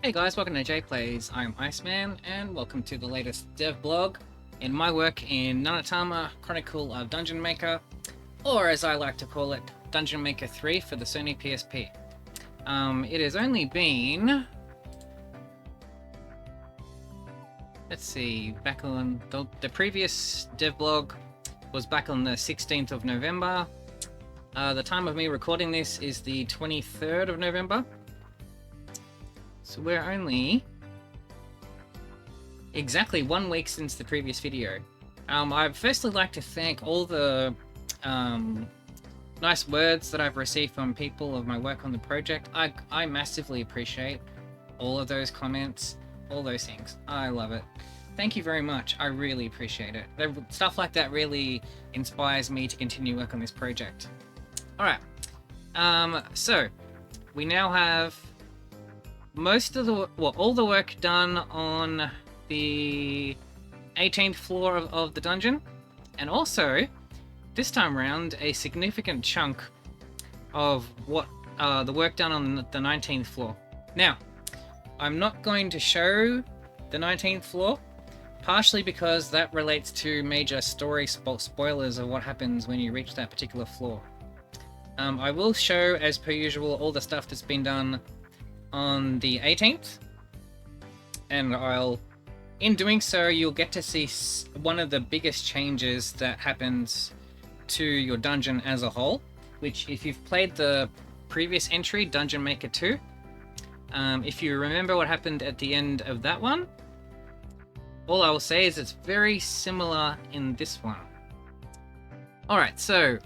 Hey guys, welcome to J Plays. I'm Iceman, and welcome to the latest Devblog in my work in Nanatama Chronicle of Dungeon Maker, or as I like to call it, Dungeon Maker 3 for the Sony PSP. It has only been... Let's see, back on... The previous Devblog was back on the 16th of November. The time of me recording this is the 23rd of November. So we're only exactly 1 week since the previous video. I'd firstly like to thank all the nice words that I've received from people of my work on the project. I massively appreciate all of those comments, all those things. I love it. Thank you very much. I really appreciate it. Stuff like that really inspires me to continue work on this project. Alright, so we now have most of the, all the work done on the 18th floor of the dungeon, and also this time around a significant chunk of what the work done on the 19th floor. Now, I'm not going to show the 19th floor, partially because that relates to major story spoilers of what happens when you reach that particular floor. I will show, as per usual, all the stuff that's been done on the 18th, and in doing so, you'll get to see one of the biggest changes that happens to your dungeon as a whole, which, if you've played the previous entry, Dungeon Maker 2, if you remember what happened at the end of that one, all I will say is it's very similar in this one. Alright, so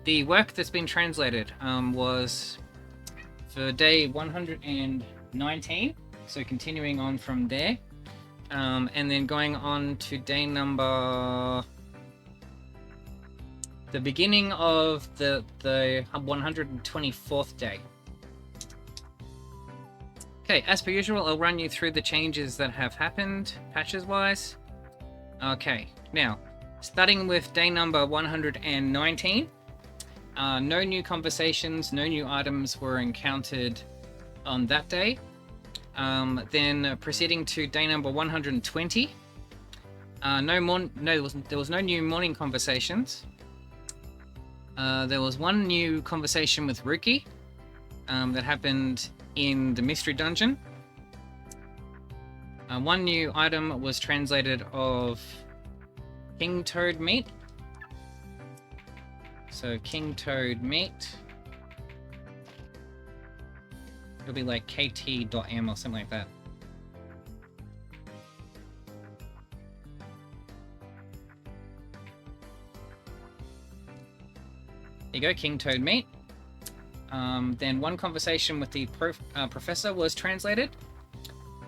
the work that's been translated was for day 119, so continuing on from there, and then going on to day number... the beginning of the 124th day. Okay, as per usual, I'll run you through the changes that have happened, patches-wise. Okay, now, starting with day number 119, no new conversations, no new items were encountered on that day. Then proceeding to day number 120, there was no new morning conversations. There was one new conversation with Ruki that happened in the mystery dungeon. One new item was translated of King Toad meat. So King Toad meat. It'll be like kt.m or something like that. There you go, King Toad meat. Then one conversation with the professor was translated.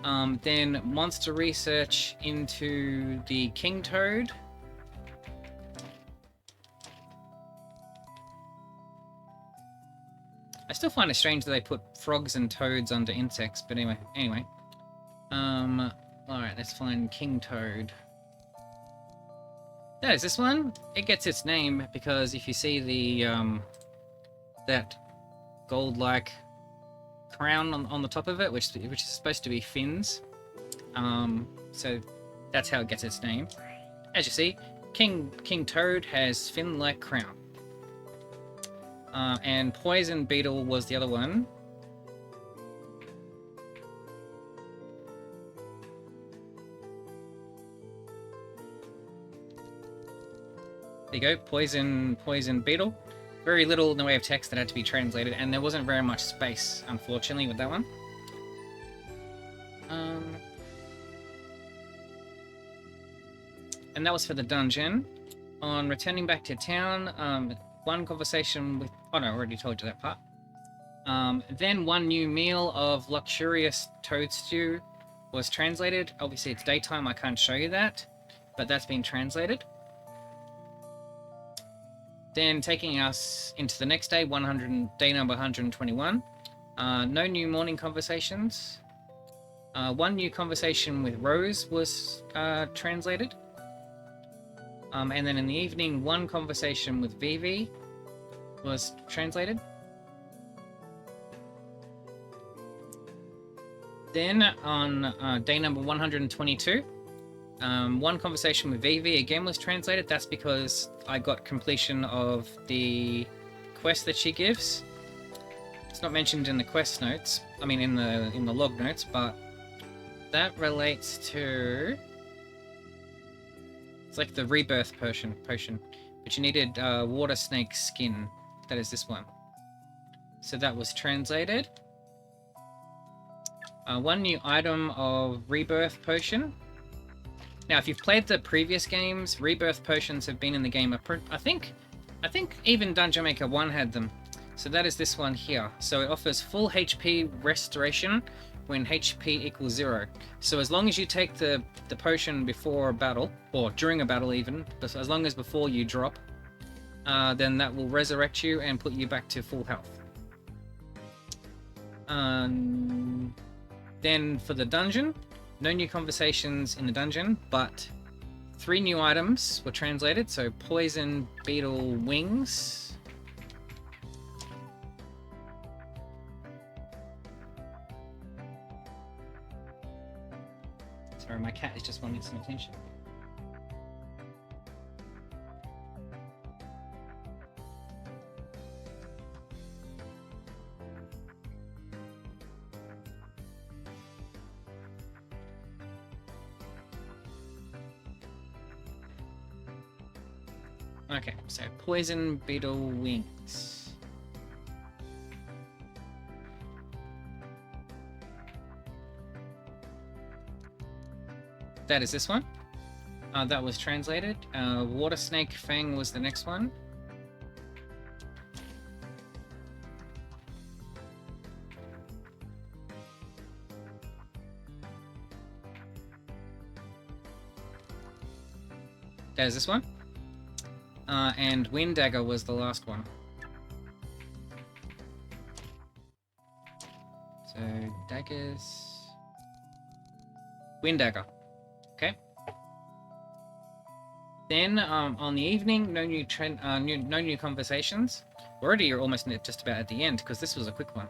Then monster research into the King Toad. I still find it strange that they put frogs and toads under insects, but anyway. Alright, let's find King Toad. That is this one. It gets its name because if you see the, that gold-like crown on the top of it, which is supposed to be fins, so that's how it gets its name. As you see, King Toad has fin-like crown. And Poison Beetle was the other one. There you go, Poison Beetle. Very little in the way of text that had to be translated, and there wasn't very much space, unfortunately, with that one. And that was for the dungeon. On returning back to town, one conversation with... Oh no, I already told you that part. Then one new meal of luxurious toad stew was translated. Obviously it's daytime, I can't show you that, but that's been translated. Then taking us into the next day, day number 121. No new morning conversations. One new conversation with Rose was translated. And then in the evening, one conversation with Vivi was translated. Then on day number 122, one conversation with Vivi again was translated. That's because I got completion of the quest that she gives. It's not mentioned in the quest notes. I mean, in the log notes, but that relates to. It's like the rebirth potion, but you needed water snake skin. That is this one. So that was translated. One new item of rebirth potion. Now, if you've played the previous games, rebirth potions have been in the game. I think even Dungeon Maker 1 had them. So that is this one here. So it offers full HP restoration when HP equals 0. So as long as you take the potion before a battle, or during a battle even, but as long as before you drop, then that will resurrect you and put you back to full health. Then for the dungeon, no new conversations in the dungeon, but 3 new items were translated. So poison beetle wings. Sorry, my cat is just wanting some attention. Okay, so poison beetle wings. That is this one. That was translated. Water snake fang was the next one. That is this one. And Wind Dagger was the last one. So, daggers... Wind Dagger. Okay. Then, on the evening, no new conversations. Already you're almost just about at the end, because this was a quick one.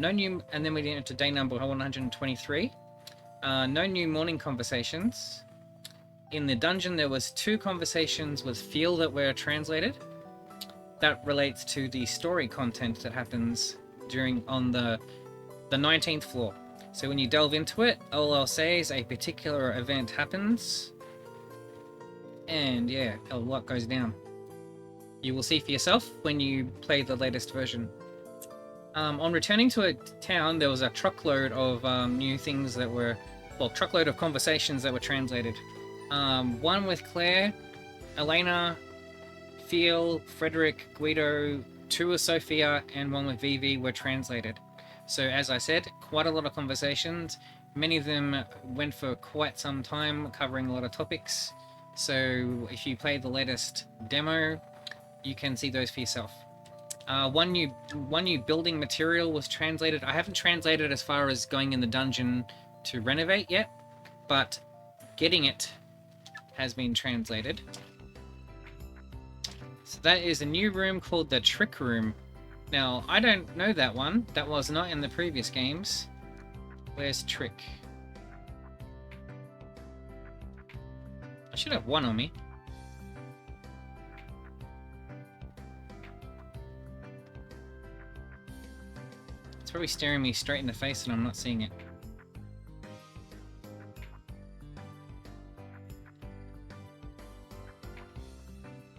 No new... And then we get into day number 123. No new morning conversations. In the dungeon, there was 2 conversations with Feel that were translated. That relates to the story content that happens on the 19th floor. So when you delve into it, all I'll say is a particular event happens. And yeah, a lot goes down. You will see for yourself when you play the latest version. On returning to a town, there was a truckload of new things that were... Well, truckload of conversations that were translated. One with Claire, Elena, Feel, Frederick, Guido, 2 with Sophia, and 1 with Vivi were translated. So as I said, quite a lot of conversations. Many of them went for quite some time, covering a lot of topics. So if you play the latest demo, you can see those for yourself. One new building material was translated. I haven't translated as far as going in the dungeon to renovate yet, but getting it has been translated. So that is a new room called the Trick Room. Now, I don't know that one. That was not in the previous games. Where's Trick? I should have one on me. It's probably staring me straight in the face and I'm not seeing it.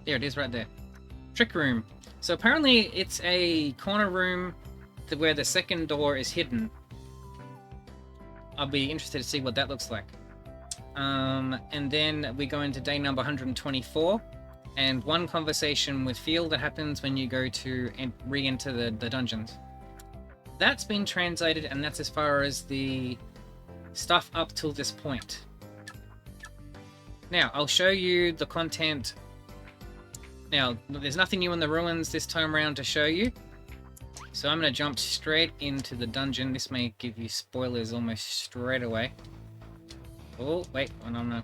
There it is right there. Trick Room. So apparently it's a corner room where the second door is hidden. I'll be interested to see what that looks like. And then we go into day number 124. And one conversation with Feel that happens when you go to re-enter the dungeons. That's been translated, and that's as far as the stuff up till this point. Now, I'll show you the content. Now, there's nothing new in the ruins this time around to show you. So I'm going to jump straight into the dungeon. This may give you spoilers almost straight away. Oh, wait. Oh, no. I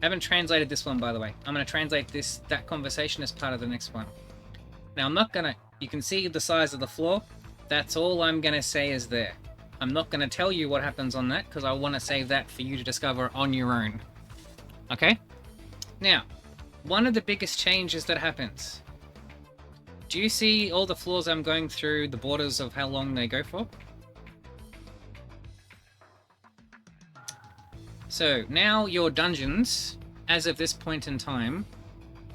haven't translated this one, by the way. I'm going to translate that conversation as part of the next one. Now, I'm not going to... You can see the size of the floor. That's all I'm going to say is there. I'm not going to tell you what happens on that because I want to save that for you to discover on your own. Okay? Now, one of the biggest changes that happens. Do you see all the floors I'm going through, the borders of how long they go for? So now your dungeons, as of this point in time,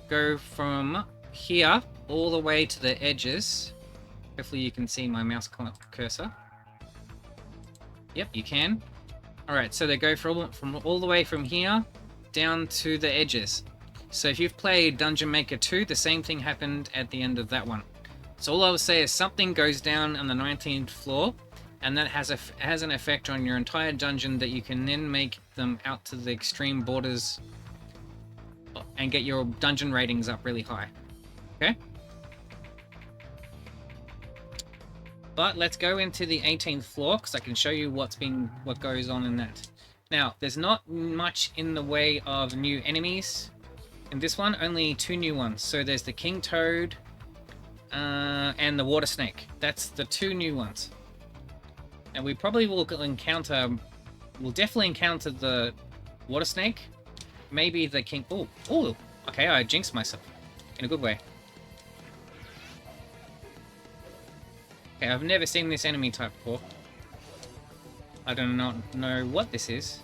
go from here all the way to the edges. Hopefully you can see my mouse cursor. Yep, you can. Alright, so they go from all the way from here down to the edges. So if you've played Dungeon Maker 2, the same thing happened at the end of that one. So all I would say is something goes down on the 19th floor, and that has an effect on your entire dungeon that you can then make them out to the extreme borders and get your dungeon ratings up really high. Okay? But let's go into the 18th floor because I can show you what goes on in that. Now, there's not much in the way of new enemies. In this one, only 2 new ones. So there's the King Toad and the Water Snake. That's the 2 new ones. And we probably will encounter... We'll definitely encounter the Water Snake. Maybe the King... Oh, okay, I jinxed myself. In a good way. Okay, I've never seen this enemy type before. I do not know what this is.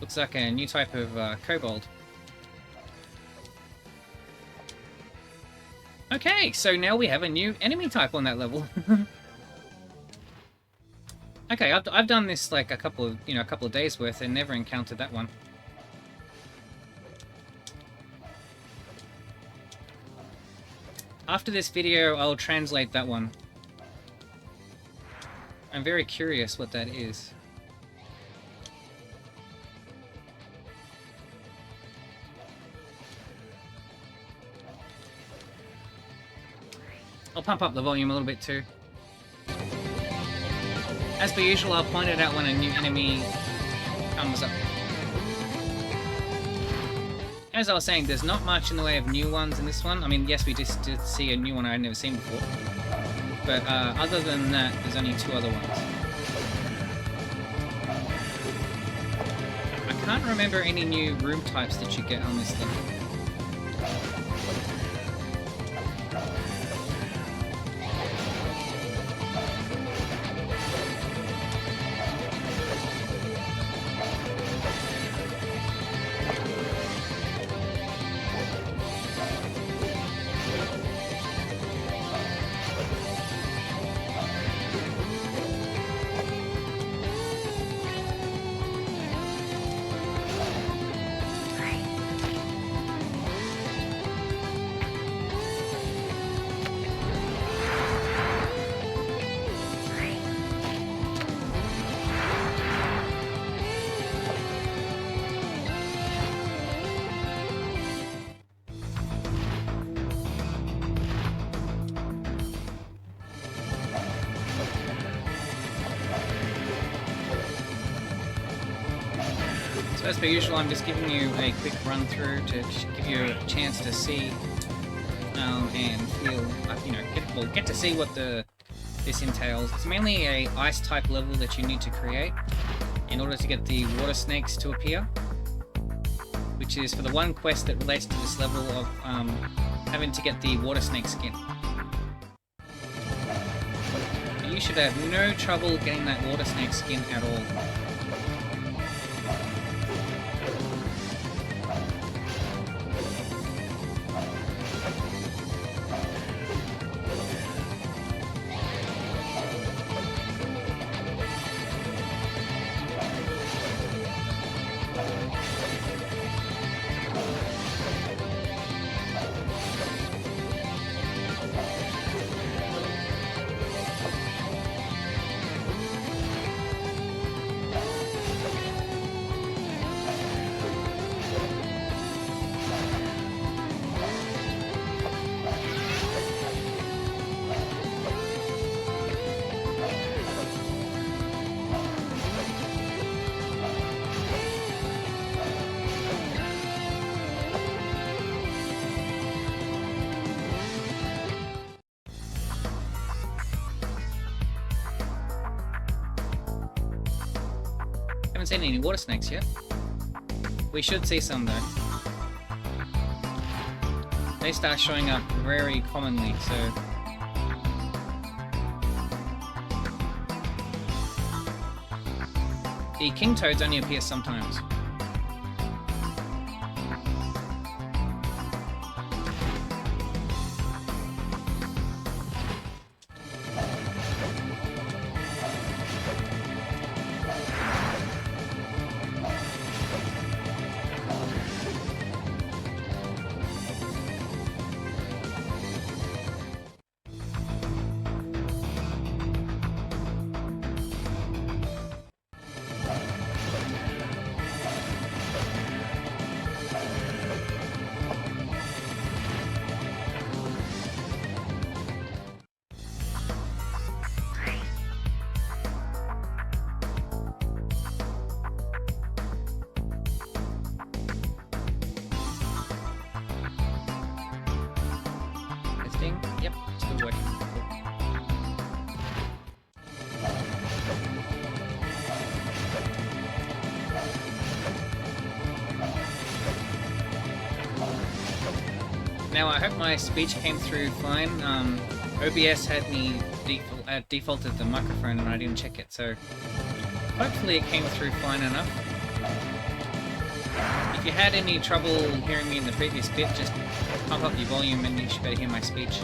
Looks like a new type of kobold. Okay, so now we have a new enemy type on that level. Okay, I've done this like a couple of days worth and never encountered that one. After this video, I'll translate that one. I'm very curious what that is. I'll pump up the volume a little bit too. As per usual, I'll point it out when a new enemy comes up. As I was saying, there's not much in the way of new ones in this one. I mean, yes, we just did see a new one I'd never seen before. But other than that, there's only 2 other ones. I can't remember any new room types that you get on this level. So as per usual, I'm just giving you a quick run through to give you a chance to see and feel, get to see what this entails. It's mainly a ice type level that you need to create in order to get the water snakes to appear, which is for the one quest that relates to this level of having to get the water snake skin. You should have no trouble getting that water snake skin at all. Haven't seen any water snakes yet. We should see some though. They start showing up very commonly, so... The king toads only appear sometimes. Yep, still working. Now I hope my speech came through fine. OBS had me defaulted the microphone and I didn't check it, so hopefully it came through fine enough. If you had any trouble hearing me in the previous bit, just pump up your volume and you should be able to hear my speech.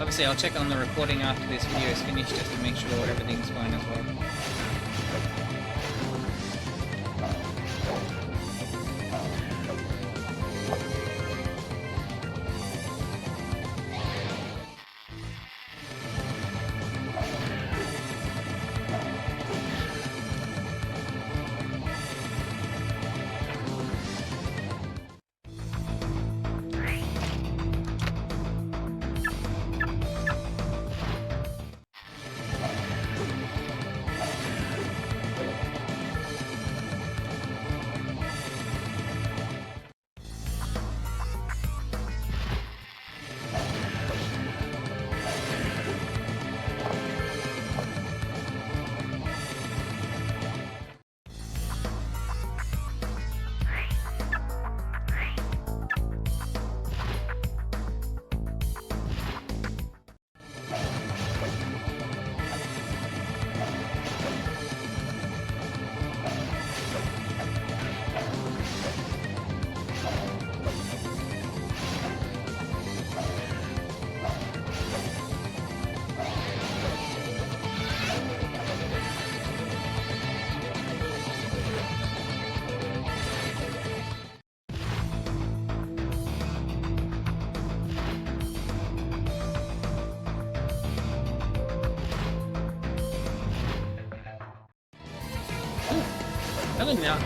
Obviously, I'll check on the recording after this video is finished just to make sure everything's fine as well.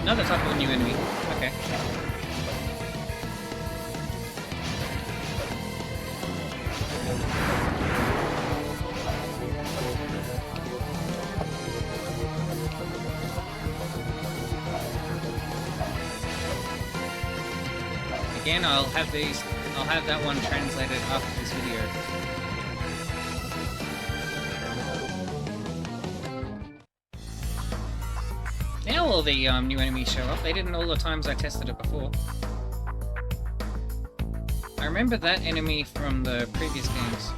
Another type of new enemy. Okay. Again, I'll have that one translated after this video. Now all the new enemies show up. They didn't all the times I tested it before. I remember that enemy from the previous games.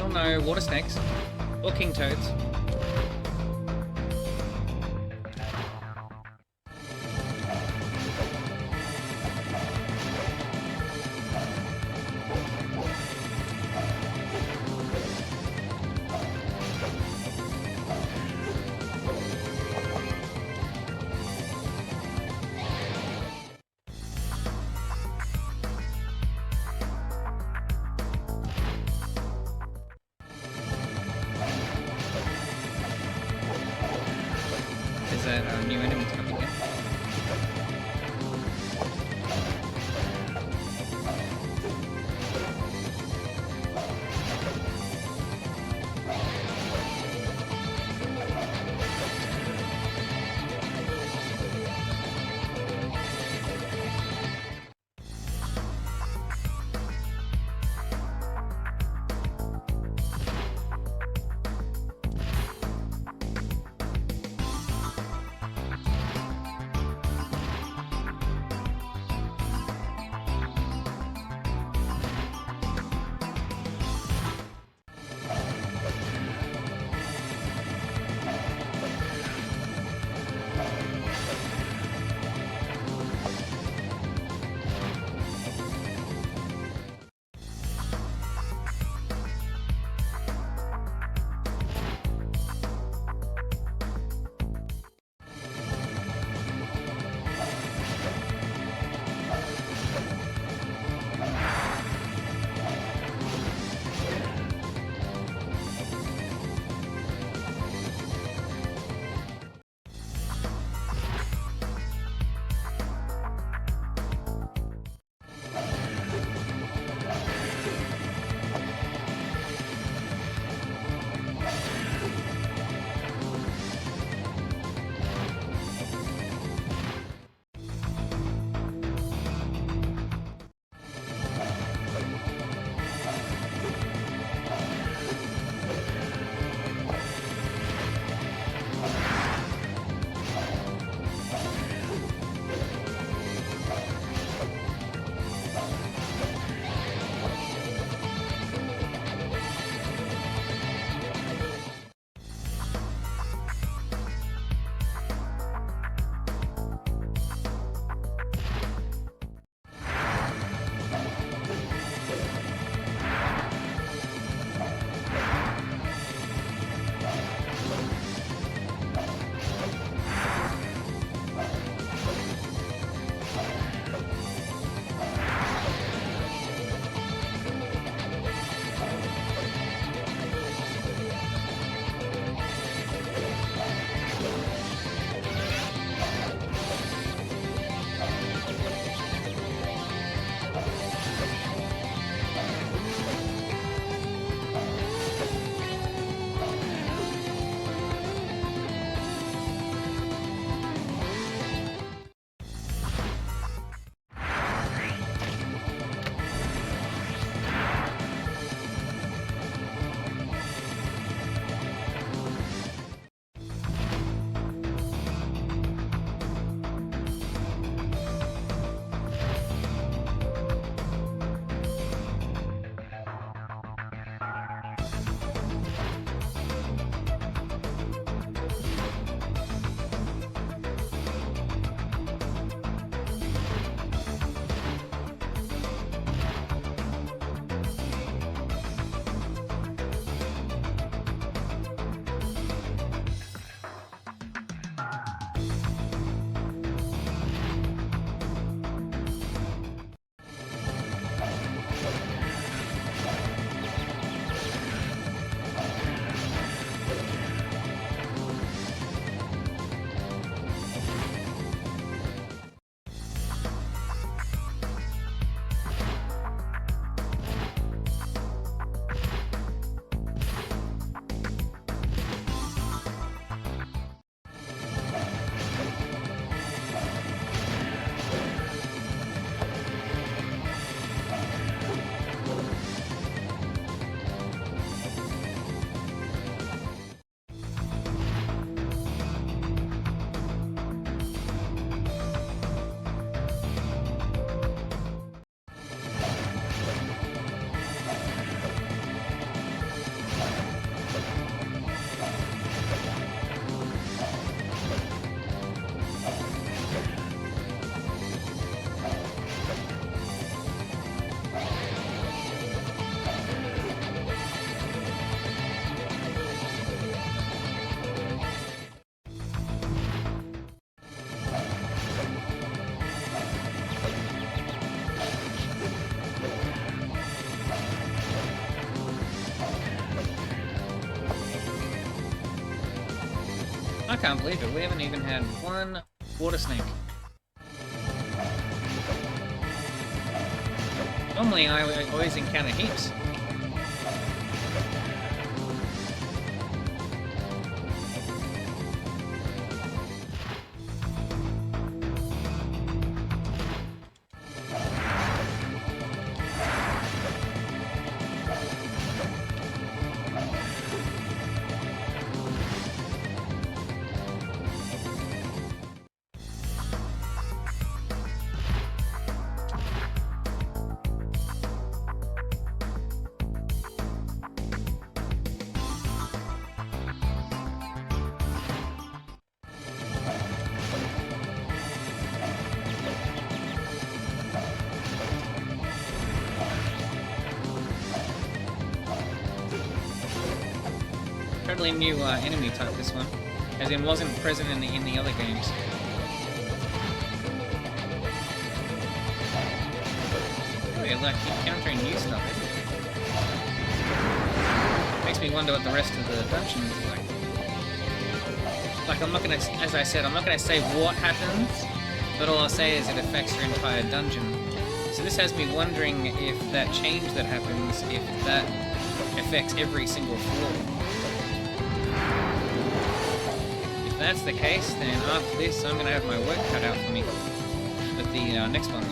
Oh no, water snakes. Or king toads. Is that a new enemy coming in? can't believe it. We haven't even had one water snake. Normally I always encounter heaps. Totally new enemy type, this one, as in wasn't present in the other games. We're like encountering new stuff. Makes me wonder what the rest of the dungeon is like. Like, I'm not gonna, as I said, I'm not gonna say what happens, but all I'll say is it affects your entire dungeon. So this has me wondering if that change that happens, if that affects every single floor. If that's the case, then after this, I'm gonna have my work cut out for me with the next one.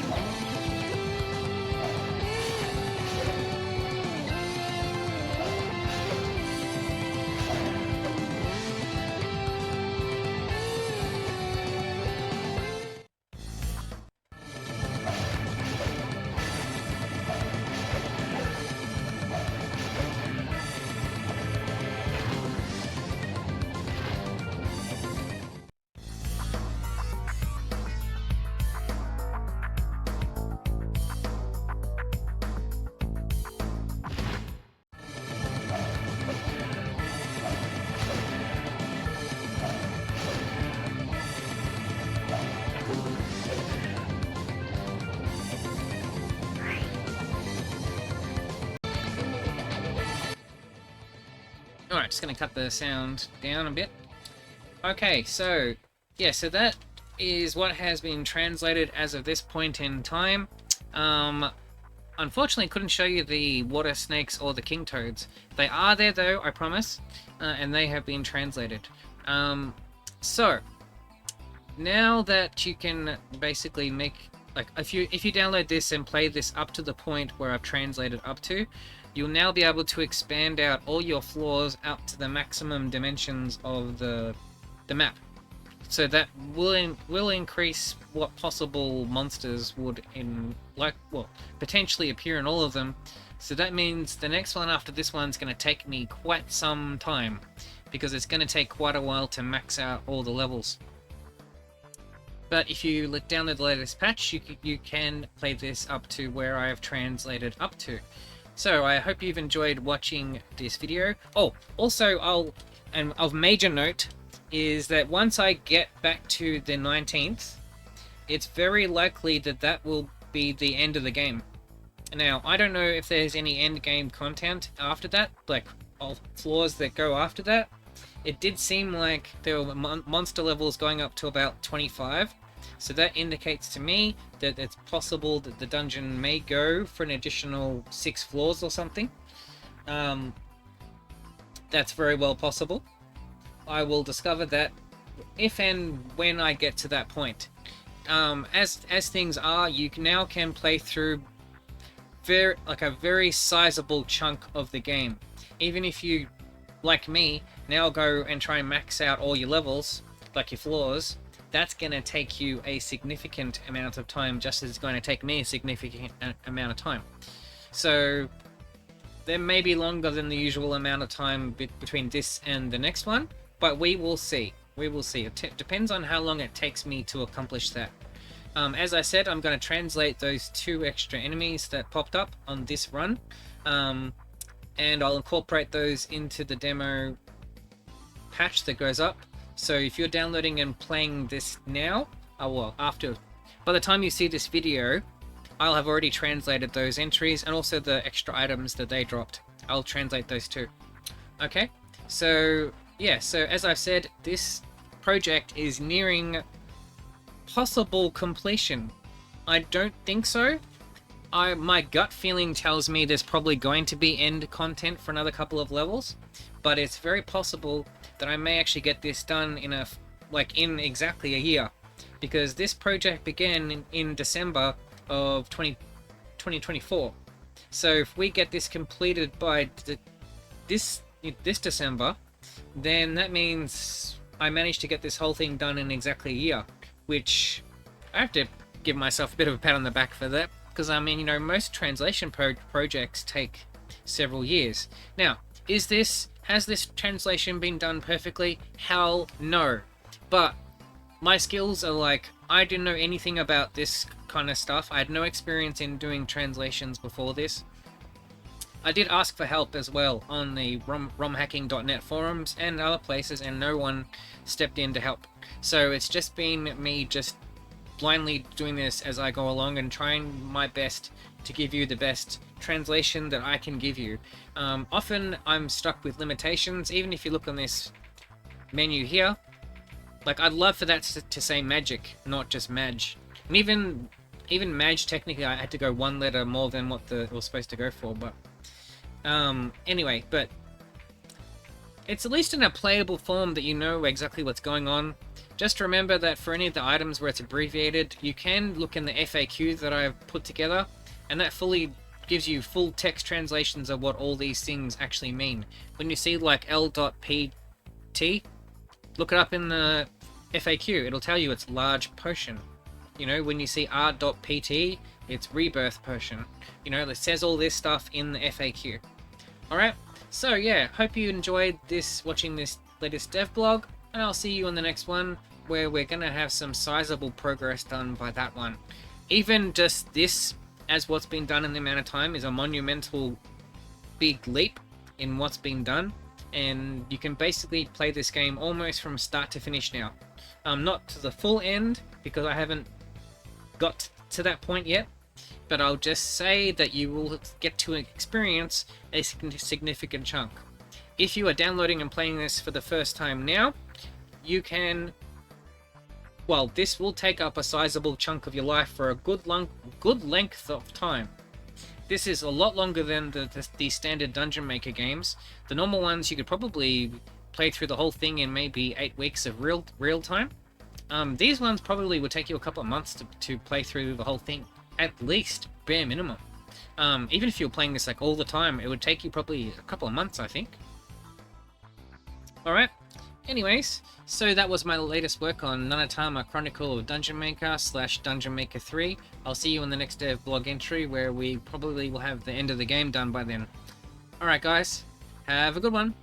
Alright, just gonna cut the sound down a bit. Okay, so, yeah, so that is what has been translated as of this point in time. Unfortunately, couldn't show you the water snakes or the king toads. They are there though, I promise, and they have been translated. So, now that you can basically make, like, if you download this and play this up to the point where I've translated up to, you'll now be able to expand out all your floors up to the maximum dimensions of the map. So that will increase what possible monsters would potentially appear in all of them. So that means the next one after this one's going to take me quite some time, because it's going to take quite a while to max out all the levels. But if you download the latest patch, you can play this up to where I have translated up to. So I hope you've enjoyed watching this video. Oh, also of major note is that once I get back to the 19th, it's very likely that that will be the end of the game. Now, I don't know if there's any end game content after that, like floors that go after that. It did seem like there were monster levels going up to about 25. So that indicates to me that it's possible that the dungeon may go for an additional 6 floors or something. That's very well possible. I will discover that if and when I get to that point. As things are, you now can play through a very sizable chunk of the game. Even if you, like me, now go and try and max out all your levels, like your floors, that's going to take you a significant amount of time, just as it's going to take me a significant amount of time. So there may be longer than the usual amount of time between this and the next one, but we will see. We will see. It depends on how long it takes me to accomplish that. As I said, I'm going to translate those 2 extra enemies that popped up on this run, and I'll incorporate those into the demo patch that goes up. So if you're downloading and playing this now, by the time you see this video, I'll have already translated those entries and also the extra items that they dropped. I'll translate those too. Okay, so yeah, so as I've said, this project is nearing possible completion. I don't think so. My gut feeling tells me there's probably going to be end content for another couple of levels, but it's very possible that I may actually get this done in exactly a year, because this project began in December of 2024. So if we get this completed by this December, then that means I managed to get this whole thing done in exactly a year, which I have to give myself a bit of a pat on the back for that, because I mean, you know, most translation projects take several years. Now, has this translation been done perfectly? Hell no. But my skills are like, I didn't know anything about this kind of stuff. I had no experience in doing translations before this. I did ask for help as well on the romhacking.net forums and other places, and no one stepped in to help. So it's just been me just blindly doing this as I go along and trying my best to give you the best translation that I can give you. Often I'm stuck with limitations. Even if you look on this menu here, like, I'd love for that to say magic, not just Maj. And even Maj, technically I had to go one letter more than what it was supposed to go for, but anyway, but it's at least in a playable form that you know exactly what's going on. Just remember that for any of the items where it's abbreviated, you can look in the FAQ that I've put together, and that fully gives you full text translations of what all these things actually mean. When you see like L.PT, look it up in the FAQ, it'll tell you it's large potion. You know, when you see R.PT, it's rebirth potion. You know, it says all this stuff in the FAQ. Alright, so yeah, hope you enjoyed watching this latest devblog, and I'll see you on the next one, where we're gonna have some sizable progress done by that one. Even just this, as what's been done in the amount of time, is a monumental big leap in what's been done, and you can basically play this game almost from start to finish now. Not to the full end, because I haven't got to that point yet, but I'll just say that you will get to experience a significant chunk. If you are downloading and playing this for the first time now, you can, well, this will take up a sizable chunk of your life for a good length of time. This is a lot longer than the standard Dungeon Maker games. The normal ones you could probably play through the whole thing in maybe 8 weeks of real time. These ones probably would take you a couple of months to play through the whole thing, at least, bare minimum. Even if you were playing this like all the time, it would take you probably a couple of months, I think. Alright, anyways, so that was my latest work on Nanatama Chronicle of Dungeon Maker / Dungeon Maker 3. I'll see you in the next devblog entry, where we probably will have the end of the game done by then. Alright guys, have a good one.